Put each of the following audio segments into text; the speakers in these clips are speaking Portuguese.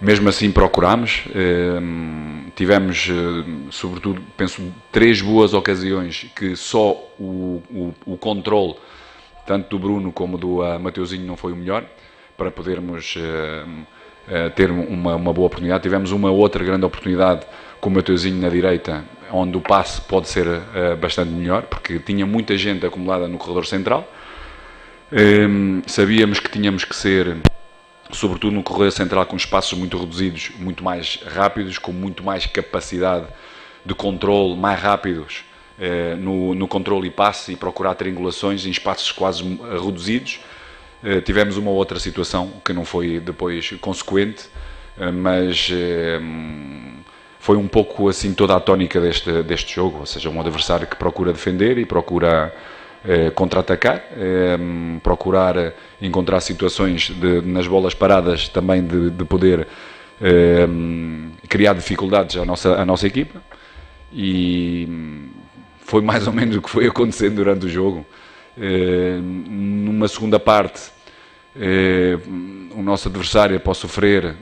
Mesmo assim procurámos, tivemos, sobretudo, penso, 3 boas ocasiões que só o controle, tanto do Bruno como do Mateuzinho, não foi o melhor, para podermos ter uma boa oportunidade. Tivemos uma outra grande oportunidade com o Mateuzinho na direita, onde o passe pode ser bastante melhor, porque tinha muita gente acumulada no corredor central. Sabíamos que tínhamos que ser, sobretudo no corredor central, com espaços muito reduzidos, muito mais rápidos, com muito mais capacidade de controle, mais rápidos no controle e passe, e procurar triangulações em espaços quase reduzidos. Tivemos uma outra situação que não foi depois consequente, mas foi um pouco assim toda a tónica deste jogo, ou seja, um adversário que procura defender e procura contra-atacar, procurar encontrar situações nas bolas paradas também de poder criar dificuldades à nossa equipa, e foi mais ou menos o que foi acontecendo durante o jogo. Numa segunda parte, o nosso adversário, após sofrer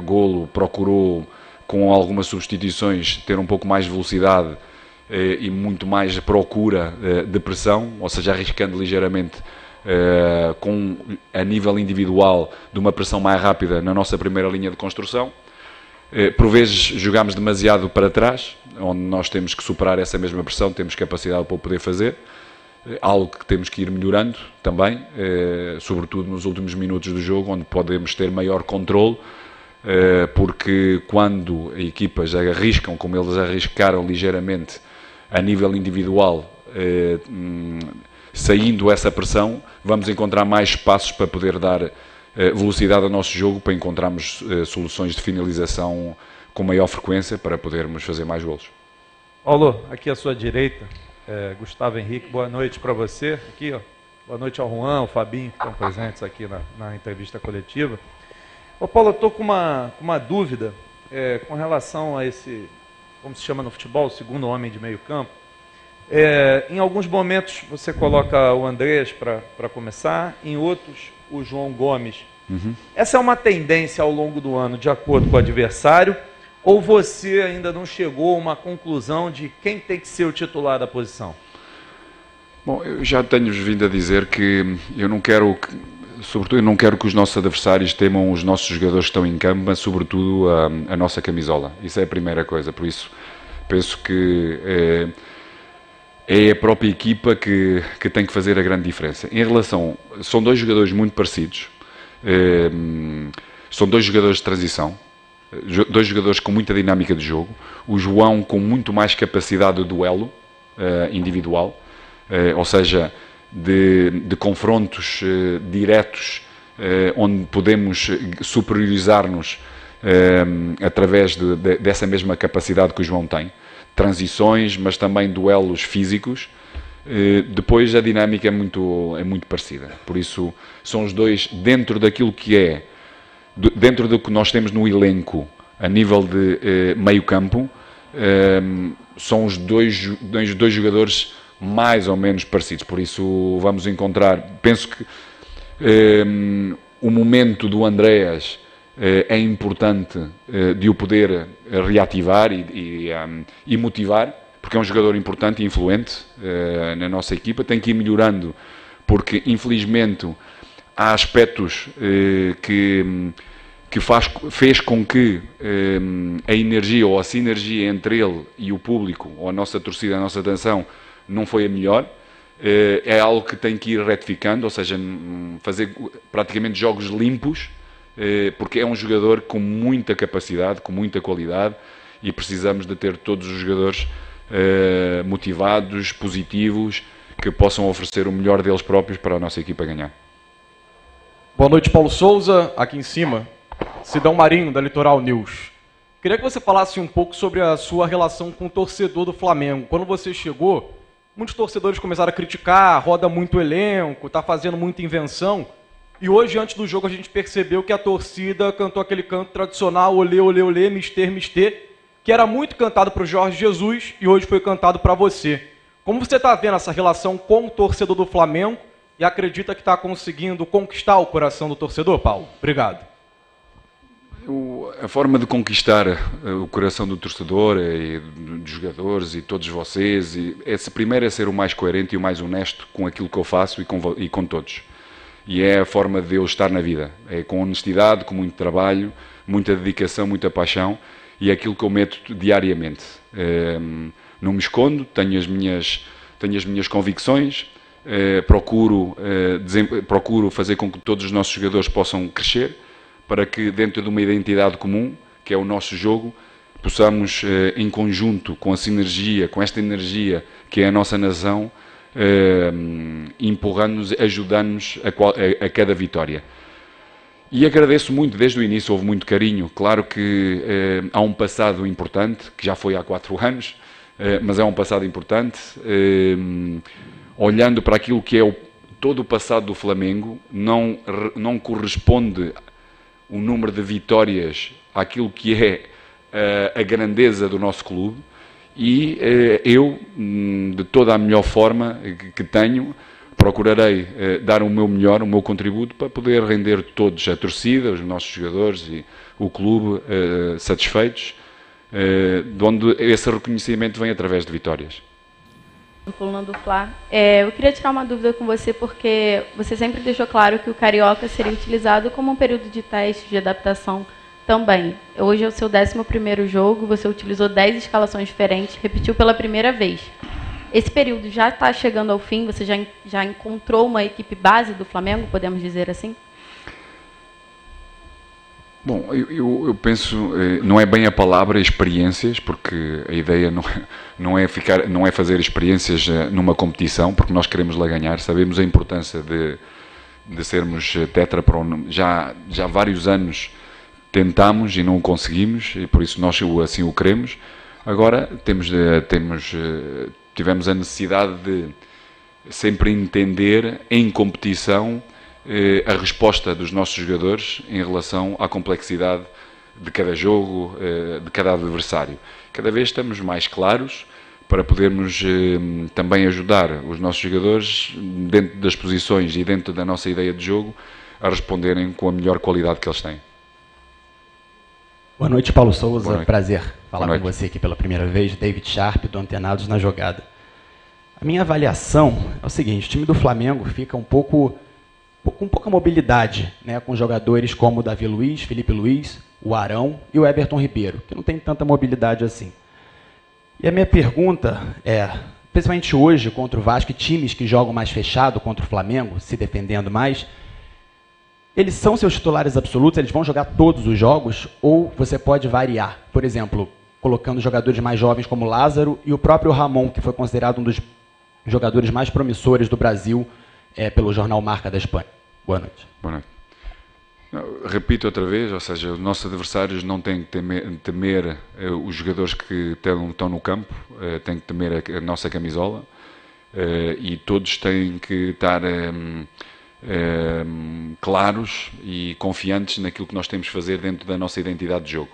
golo, procurou, com algumas substituições, ter um pouco mais de velocidade e muito mais procura de pressão, ou seja, arriscando ligeiramente a nível individual de uma pressão mais rápida na nossa primeira linha de construção. Por vezes jogámos demasiado para trás, onde nós temos que superar essa mesma pressão, temos capacidade para o poder fazer, algo que temos que ir melhorando também, sobretudo nos últimos minutos do jogo, onde podemos ter maior controle, porque quando equipas arriscam, como eles arriscaram ligeiramente a nível individual, saindo essa pressão, vamos encontrar mais espaços para poder dar velocidade ao nosso jogo, para encontrarmos soluções de finalização com maior frequência, para podermos fazer mais golos. Paulo, aqui à sua direita, Gustavo Henrique, boa noite para você. Aqui, ó, boa noite ao Juan, ao Fabinho, que estão presentes aqui na entrevista coletiva. Ô Paulo, eu estou com uma dúvida com relação a esse, como se chama no futebol, o segundo homem de meio campo. Em alguns momentos você coloca o Andreas para começar, em outros o João Gomes. Uhum. Essa é uma tendência ao longo do ano, de acordo com o adversário, ou você ainda não chegou a uma conclusão de quem tem que ser o titular da posição? Bom, eu já tenho vindo a dizer que eu não quero sobretudo, eu não quero que os nossos adversários temam os nossos jogadores que estão em campo, mas sobretudo a nossa camisola. Isso é a primeira coisa, por isso penso que é a própria equipa que tem que fazer a grande diferença. Em relação, são 2 jogadores muito parecidos, são 2 jogadores de transição, 2 jogadores com muita dinâmica de jogo, o João com muito mais capacidade de duelo individual, ou seja, de confrontos diretos, onde podemos superiorizar-nos através dessa mesma capacidade que o João tem. Transições, mas também duelos físicos. Depois a dinâmica é muito parecida. Por isso, são os 2, dentro daquilo que dentro do que nós temos no elenco, a nível de meio campo, são os dois jogadores mais ou menos parecidos. Por isso vamos encontrar, penso que o momento do Andreas é importante de o poder reativar e motivar, porque é um jogador importante e influente na nossa equipa. Tem que ir melhorando, porque infelizmente há aspectos que fez com que a energia ou a sinergia entre ele e o público, ou a nossa torcida, a nossa atenção, não foi a melhor. É algo que tem que ir retificando, ou seja, fazer praticamente jogos limpos, porque é um jogador com muita capacidade, com muita qualidade, e precisamos de ter todos os jogadores motivados, positivos, que possam oferecer o melhor deles próprios para a nossa equipa ganhar. Boa noite, Paulo Souza, aqui em cima, Sidão Marinho, da Litoral News. Queria que você falasse um pouco sobre a sua relação com o torcedor do Flamengo. Quando você chegou, muitos torcedores começaram a criticar, roda muito elenco, está fazendo muita invenção. E hoje, antes do jogo, a gente percebeu que a torcida cantou aquele canto tradicional, olê, olê, olê, mister, mister, que era muito cantado para o Jorge Jesus e hoje foi cantado para você. Como você está vendo essa relação com o torcedor do Flamengo e acredita que está conseguindo conquistar o coração do torcedor, Paulo? Obrigado. A forma de conquistar o coração do torcedor e dos jogadores e todos vocês, primeiro é ser o mais coerente e o mais honesto com aquilo que eu faço e com todos. E é a forma de eu estar na vida. É com honestidade, com muito trabalho, muita dedicação, muita paixão, e é aquilo que eu meto diariamente. Não me escondo, tenho as minhas convicções, procuro fazer com que todos os nossos jogadores possam crescer, para que dentro de uma identidade comum, que é o nosso jogo, possamos, em conjunto, com a sinergia, com esta energia que é a nossa nação, empurrando-nos, ajudando-nos a cada vitória. E agradeço muito, desde o início houve muito carinho. Claro que há um passado importante, que já foi há 4 anos, mas é um passado importante. Olhando para aquilo que é todo o passado do Flamengo, não corresponde o número de vitórias àquilo que é a grandeza do nosso clube, e eu, de toda a melhor forma que tenho, procurarei dar o meu melhor, o meu contributo, para poder render todos, a torcida, os nossos jogadores e o clube satisfeitos, de onde esse reconhecimento vem através de vitórias. Coluna do Fla. Eu queria tirar uma dúvida com você, porque você sempre deixou claro que o Carioca seria utilizado como um período de teste, de adaptação também. Hoje é o seu 11º jogo, você utilizou 10 escalações diferentes, repetiu pela primeira vez. Esse período já está chegando ao fim, você já encontrou uma equipe base do Flamengo, podemos dizer assim? Bom, eu penso, não é bem a palavra experiências, porque a ideia não é fazer experiências numa competição, porque nós queremos lá ganhar, sabemos a importância de sermos tetra, já há vários anos tentamos e não o conseguimos, e por isso nós assim o queremos. Agora tivemos a necessidade de sempre entender em competição a resposta dos nossos jogadores em relação à complexidade de cada jogo, de cada adversário. Cada vez estamos mais claros para podermos também ajudar os nossos jogadores, dentro das posições e dentro da nossa ideia de jogo, a responderem com a melhor qualidade que eles têm. Boa noite, Paulo Souza. Prazer falar com você aqui pela primeira vez. David Sharp, do Antenados na Jogada. A minha avaliação é o seguinte: o time do Flamengo fica com pouca mobilidade, né, com jogadores como o Davi Luiz, Felipe Luiz, o Arão e o Everton Ribeiro, que não tem tanta mobilidade assim. E a minha pergunta é, principalmente hoje contra o Vasco, times que jogam mais fechado contra o Flamengo, se defendendo mais, eles são seus titulares absolutos, eles vão jogar todos os jogos, ou você pode variar? Por exemplo, colocando jogadores mais jovens como Lázaro e o próprio Ramon, que foi considerado um dos jogadores mais promissores do Brasil pelo jornal Marca da Espanha. Boa noite. Boa noite. Repito outra vez, ou seja, os nossos adversários não têm que temer os jogadores que estão no campo, têm que temer a nossa camisola, e todos têm que estar claros e confiantes naquilo que nós temos de fazer dentro da nossa identidade de jogo.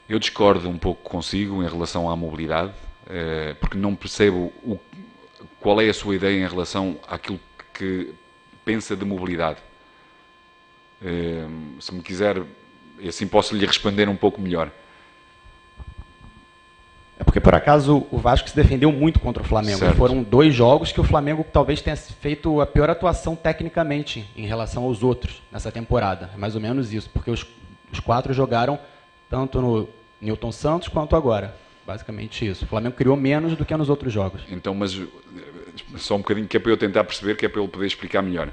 Eu discordo um pouco consigo em relação à mobilidade, porque não percebo qual é a sua ideia em relação àquilo que pensa de mobilidade. Se me quiser, assim posso lhe responder um pouco melhor. É porque, por acaso, o Vasco se defendeu muito contra o Flamengo. Certo. Foram 2 jogos que o Flamengo talvez tenha feito a pior atuação tecnicamente em relação aos outros nessa temporada. É mais ou menos isso, porque os 4 jogaram tanto no Newton Santos quanto agora. Basicamente isso. O Flamengo criou menos do que nos outros jogos. Então, mas só um bocadinho, que é para eu tentar perceber, que é para ele poder explicar melhor.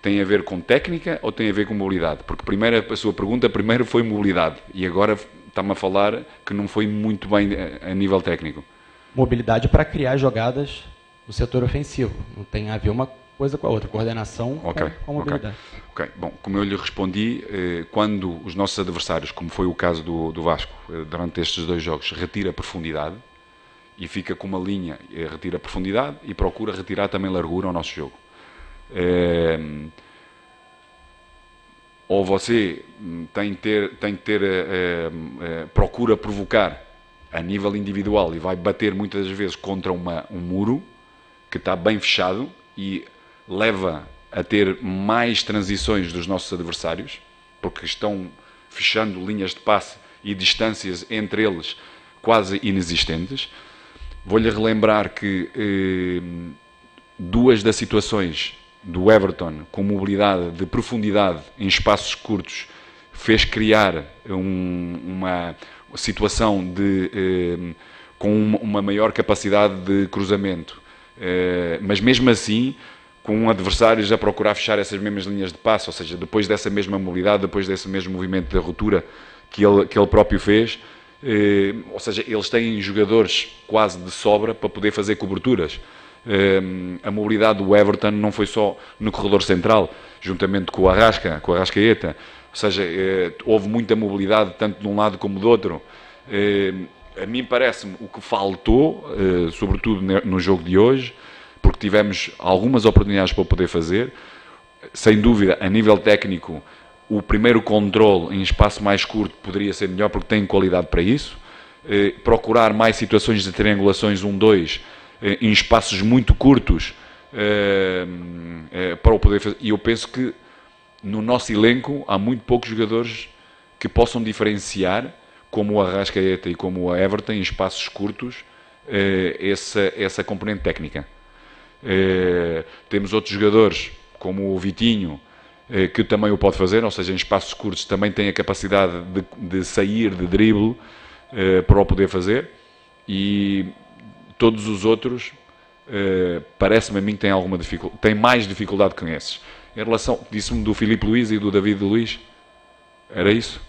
Tem a ver com técnica ou tem a ver com mobilidade? Porque a sua pergunta primeiro foi mobilidade e agora está-me a falar que não foi muito bem a nível técnico. Mobilidade para criar jogadas no setor ofensivo. Não tem a ver uma coisa com a outra. Coordenação com mobilidade. Ok. Bom, como eu lhe respondi, quando os nossos adversários, como foi o caso do Vasco, durante estes 2 jogos, retira profundidade e fica com uma linha, retira profundidade e procura retirar também largura ao nosso jogo. Ou você tem que ter procura provocar a nível individual e vai bater muitas vezes contra um muro que está bem fechado e leva a ter mais transições dos nossos adversários, porque estão fechando linhas de passe e distâncias entre eles quase inexistentes. Vou-lhe relembrar que duas das situações do Everton com mobilidade de profundidade em espaços curtos fez criar uma situação com uma maior capacidade de cruzamento. Mas mesmo assim, com adversários a procurar fechar essas mesmas linhas de passe, ou seja, depois dessa mesma mobilidade, depois desse mesmo movimento de ruptura que ele próprio fez, ou seja, eles têm jogadores quase de sobra para poder fazer coberturas. A mobilidade do Everton não foi só no corredor central, juntamente com o Arrascaeta, ou seja, houve muita mobilidade tanto de um lado como do outro. A mim parece-me o que faltou, sobretudo no jogo de hoje, porque tivemos algumas oportunidades para o poder fazer, sem dúvida, a nível técnico, o primeiro controle em espaço mais curto poderia ser melhor, porque tem qualidade para isso. Procurar mais situações de triangulações 1-2 em espaços muito curtos para o poder fazer. E eu penso que no nosso elenco há muito poucos jogadores que possam diferenciar, como o Arrascaeta e como o Everton, em espaços curtos, essa componente técnica. Temos outros jogadores, como o Vitinho, que também o pode fazer, ou seja, em espaços curtos também tem a capacidade de sair de drible para o poder fazer, e todos os outros parece-me a mim que têm mais dificuldade que esses. Em relação, disse-me do Filipe Luís e do David Luiz, era isso?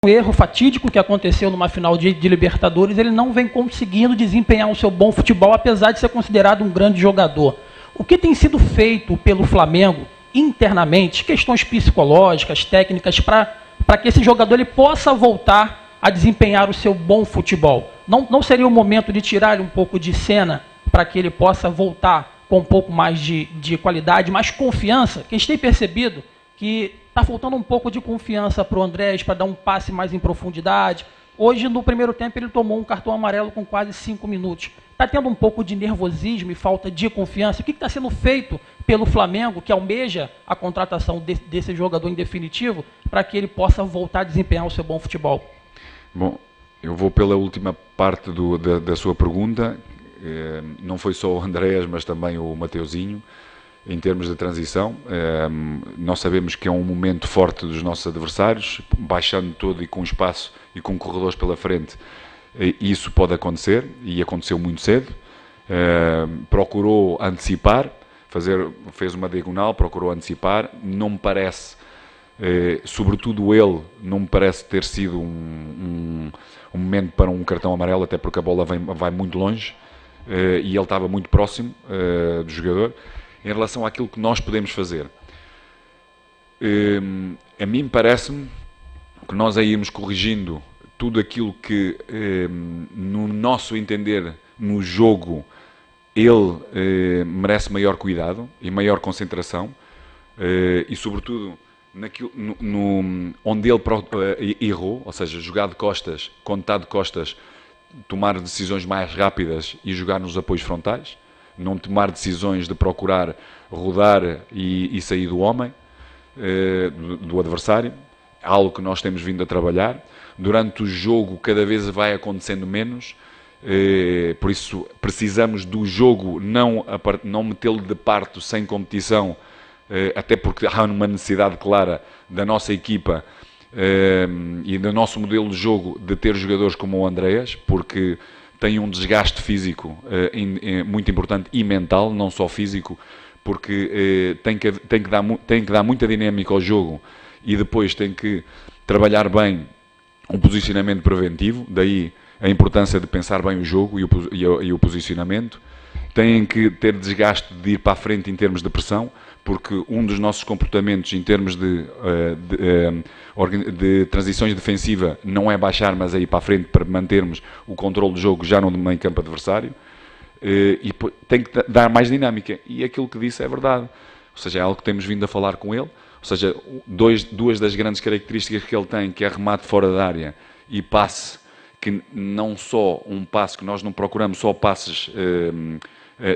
Um erro fatídico que aconteceu numa final de Libertadores, ele não vem conseguindo desempenhar o seu bom futebol, apesar de ser considerado um grande jogador. O que tem sido feito pelo Flamengo internamente, questões psicológicas, técnicas, para que esse jogador ele possa voltar a desempenhar o seu bom futebol? Não seria o momento de tirar um pouco de cena para que ele possa voltar com um pouco mais de qualidade, mais confiança? Que a gente tem percebido que está faltando um pouco de confiança para o Andrés, para dar um passe mais em profundidade. Hoje, no primeiro tempo, ele tomou um cartão amarelo com quase 5 minutos. Está tendo um pouco de nervosismo e falta de confiança. O que está sendo feito pelo Flamengo, que almeja a contratação desse jogador em definitivo, para que ele possa voltar a desempenhar o seu bom futebol? Bom, eu vou pela última parte da sua pergunta. Não foi só o Andrés, mas também o Mateuzinho. Em termos de transição, nós sabemos que é um momento forte dos nossos adversários, baixando todo e com espaço e com corredores pela frente, isso pode acontecer, e aconteceu muito cedo. Procurou antecipar, fez uma diagonal, procurou antecipar, não me parece, sobretudo ele, não me parece ter sido um momento para um cartão amarelo, até porque a bola vai muito longe, e ele estava muito próximo do jogador. Em relação àquilo que nós podemos fazer, a mim parece-me que nós aí irmos corrigindo tudo aquilo que, no nosso entender, no jogo, ele merece maior cuidado e maior concentração, e sobretudo onde ele errou, ou seja, jogar de costas, quando está de costas, tomar decisões mais rápidas e jogar nos apoios frontais. Não tomar decisões de procurar rodar e sair do homem, do adversário, algo que nós temos vindo a trabalhar. Durante o jogo cada vez vai acontecendo menos, por isso precisamos do jogo não metê-lo de parto sem competição, até porque há uma necessidade clara da nossa equipa e do nosso modelo de jogo de ter jogadores como o Andreas, porque tem um desgaste físico muito importante e mental, não só físico, porque tem que dar muita dinâmica ao jogo e depois tem que trabalhar bem um posicionamento preventivo, daí a importância de pensar bem o jogo e o posicionamento. Tem que ter desgaste de ir para a frente em termos de pressão, porque um dos nossos comportamentos em termos de transições defensiva não é baixar, mas é ir para a frente para mantermos o controle do jogo já no meio campo adversário, e tem que dar mais dinâmica, e aquilo que disse é verdade, ou seja, é algo que temos vindo a falar com ele, ou seja, duas das grandes características que ele tem, que é remate fora da área e passe, que não só um passe, que nós não procuramos só passes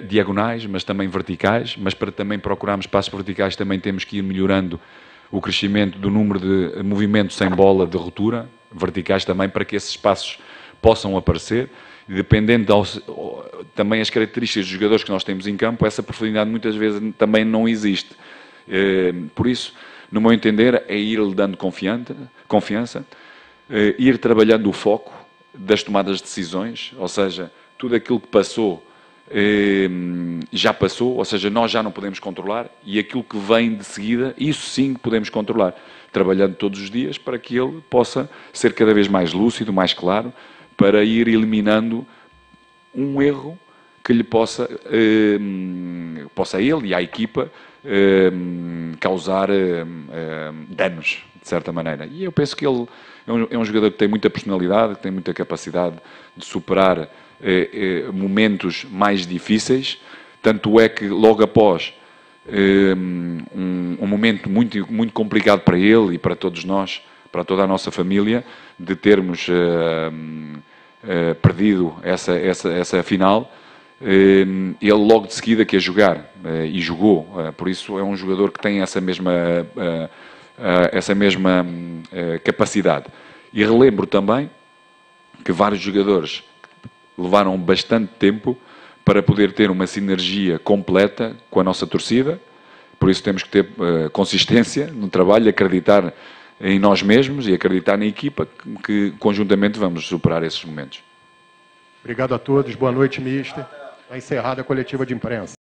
diagonais, mas também verticais, mas para também procurarmos passos verticais também temos que ir melhorando o crescimento do número de movimentos sem bola, de ruptura, verticais também, para que esses espaços possam aparecer. E dependendo também as características dos jogadores que nós temos em campo, essa profundidade muitas vezes também não existe. Por isso, no meu entender, é ir-lhe dando confiança, ir trabalhando o foco das tomadas de decisões, ou seja, tudo aquilo que passou já passou, ou seja, nós já não podemos controlar, e aquilo que vem de seguida, isso sim que podemos controlar, trabalhando todos os dias para que ele possa ser cada vez mais lúcido, mais claro, para ir eliminando um erro que lhe possa a ele e à equipa causar danos, de certa maneira. E eu penso que ele é um jogador que tem muita personalidade, que tem muita capacidade de superar momentos mais difíceis, tanto é que logo após um momento muito, muito complicado para ele e para todos nós, para toda a nossa família, de termos perdido essa final, ele logo de seguida quer jogar e jogou, por isso é um jogador que tem essa mesma capacidade. E relembro também que vários jogadores levaram bastante tempo para poder ter uma sinergia completa com a nossa torcida, por isso temos que ter consistência no trabalho, acreditar em nós mesmos e acreditar na equipa que conjuntamente vamos superar esses momentos. Obrigado a todos, boa noite, mister. Está encerrada a coletiva de imprensa.